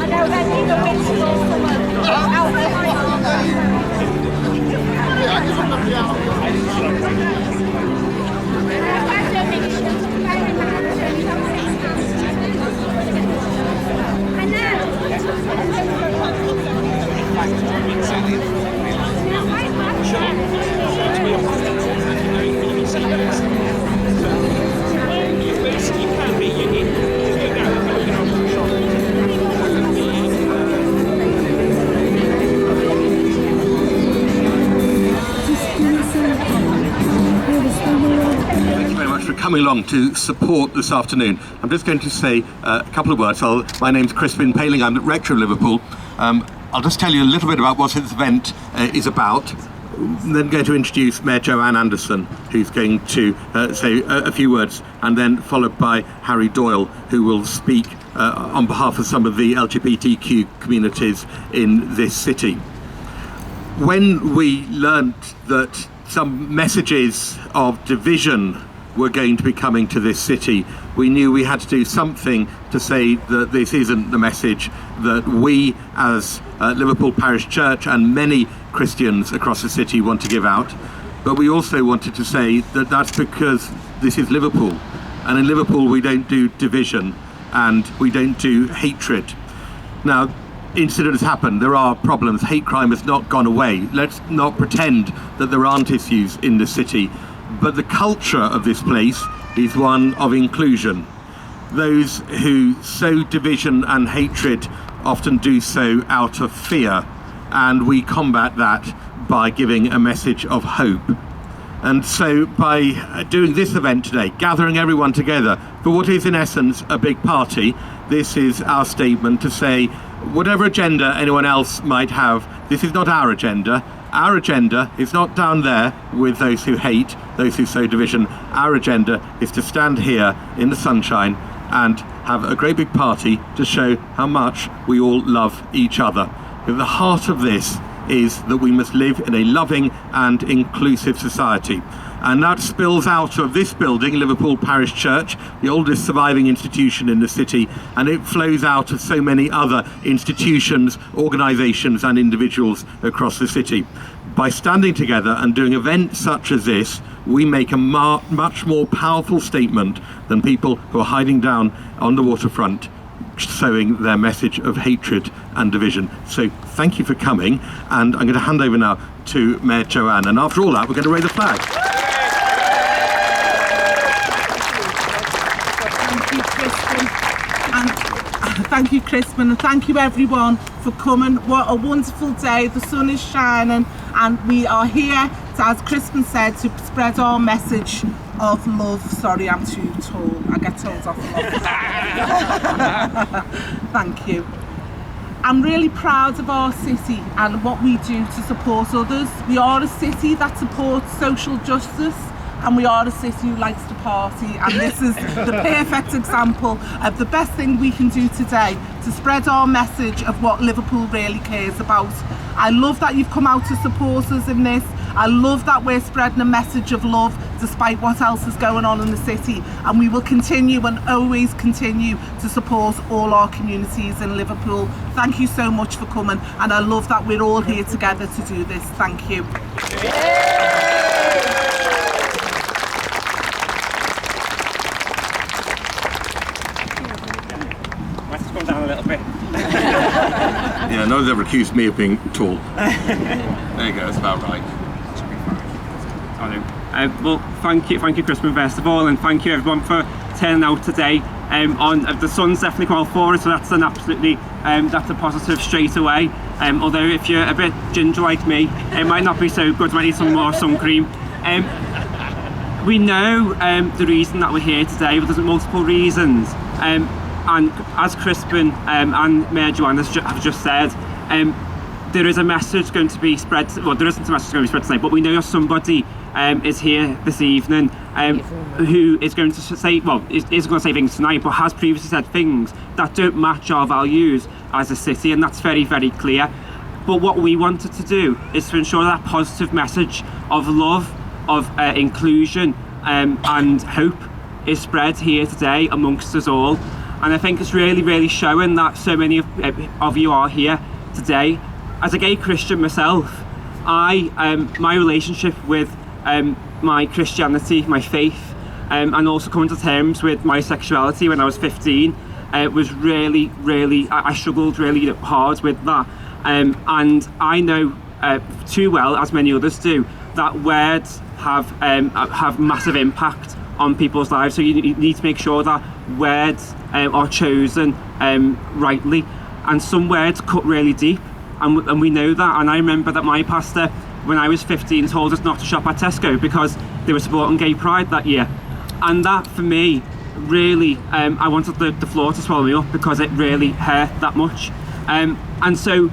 know they need a bit coming along to support this afternoon. I'm just going to say a couple of words. My name's Crispin Paling, I'm the rector of Liverpool. I'll just tell you a little bit about what this event is about. I'm then going to introduce Mayor Joanne Anderson, who's going to say a few words, and then followed by Harry Doyle, who will speak on behalf of some of the LGBTQ communities in this city. When we learnt that some messages of division were going to be coming to this city, we knew we had to do something to say that this isn't the message that we as Liverpool Parish Church and many Christians across the city want to give out. But we also wanted to say that that's because this is Liverpool, and in Liverpool we don't do division and we don't do hatred. Now, incidents happen, there are problems, hate crime has not gone away. Let's not pretend that there aren't issues in the city. But the culture of this place is one of inclusion. Those who sow division and hatred often do so out of fear, and we combat that by giving a message of hope. And so by doing this event today, gathering everyone together for what is in essence a big party, this is our statement to say whatever agenda anyone else might have, this is not our agenda. Our agenda is not down there with those who hate, those who sow division. Our agenda is to stand here in the sunshine and have a great big party to show how much we all love each other. At the heart of this is that we must live in a loving and inclusive society. And that spills out of this building, Liverpool Parish Church, the oldest surviving institution in the city, and it flows out of so many other institutions, organisations and individuals across the city. By standing together and doing events such as this, we make a much more powerful statement than people who are hiding down on the waterfront sowing their message of hatred and division. So thank you for coming, and I'm going to hand over now to Mayor Joanne, and after all that we're going to raise the flag. Thank you, Crispin, and thank you everyone for coming. What a wonderful day, the sun is shining and we are here to, as Crispin said, to spread our message of love. Sorry, I'm too tall, I get told off a lot. Thank you. I'm really proud of our city and what we do to support others. We are a city that supports social justice, and we are a city who likes to party, and this is the perfect example of the best thing we can do today to spread our message of what Liverpool really cares about. I love that you've come out to support us in this. I love that we're spreading a message of love despite what else is going on in the city, and we will continue and always continue to support all our communities in Liverpool. Thank you so much for coming, and I love that we're all here together to do this. Thank you. Come down a little bit. Yeah, no one's ever accused me of being tall. There you go, that's about right. Well, thank you, Crispin, first of all, and thank you everyone for turning out today. The sun's definitely come out for us, so that's an absolutely that's a positive straight away. Although if you're a bit ginger like me, it might not be so good. Might need some more sun cream. We know the reason that we're here today, but there's multiple reasons. And as Crispin and Mayor Joanne have just said, there is a message going to be spread. Well, there isn't a message going to be spread tonight, but we know somebody is here this evening who is going to say, well, isn't going to say things tonight, but has previously said things that don't match our values as a city, and that's very, very clear. But what we wanted to do is to ensure that positive message of love, of inclusion and hope is spread here today amongst us all. And I think it's really showing that so many of you are here today. As a gay Christian myself, my relationship with my Christianity, my faith, and also coming to terms with my sexuality when I was 15 was really, I struggled really hard with that. And I know too well, as many others do, that words have massive impact on people's lives. So you need to make sure that words are chosen rightly. And some words cut really deep, and we know that. And I remember that my pastor, when I was 15, told us not to shop at Tesco because they were supporting gay pride that year. And that, for me, really, I wanted the floor to swallow me up because it really hurt that much. And so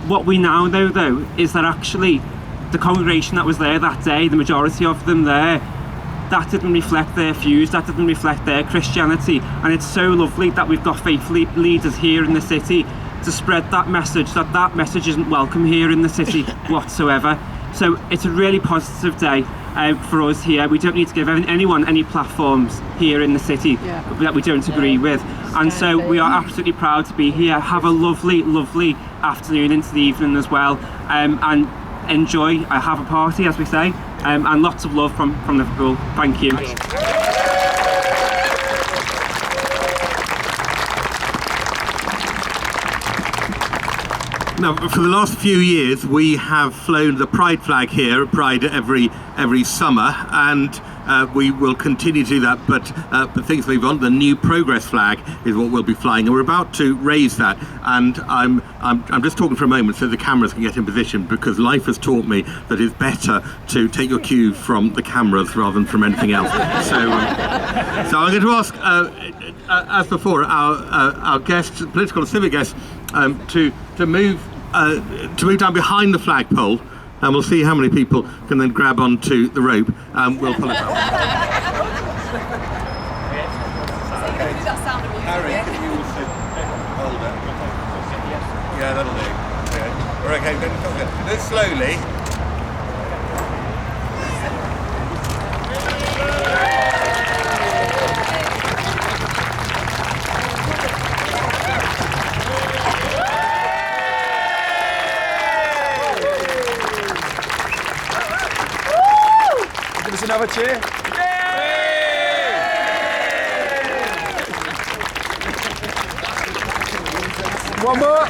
what we now know, though, is that actually the congregation that was there that day, the majority of them there, that didn't reflect their views, that didn't reflect their Christianity. And it's so lovely that we've got faith leaders here in the city to spread that message isn't welcome here in the city whatsoever. So it's a really positive day for us here. We don't need to give anyone any platforms here in the city that we don't agree with. And so we are absolutely proud to be here. Have a lovely afternoon into the evening as well. And enjoy, have a party, as we say. And lots of love from Liverpool. Thank you. Now, for the last few years, we have flown the Pride flag here, Pride every summer, and we will continue to do that. But things move on. The new Progress flag is what we'll be flying, and we're about to raise that. And I'm just talking for a moment so the cameras can get in position, because life has taught me that it's better to take your cue from the cameras rather than from anything else. So I'm going to ask, as before, our guests, political and civic guests, to move down behind the flagpole, and we'll see how many people can then grab onto the rope. We'll pull it up. Harry, can you also hold it? Yeah, that'll do. Yeah. We're okay. Do it slowly. Give us another cheer. One more.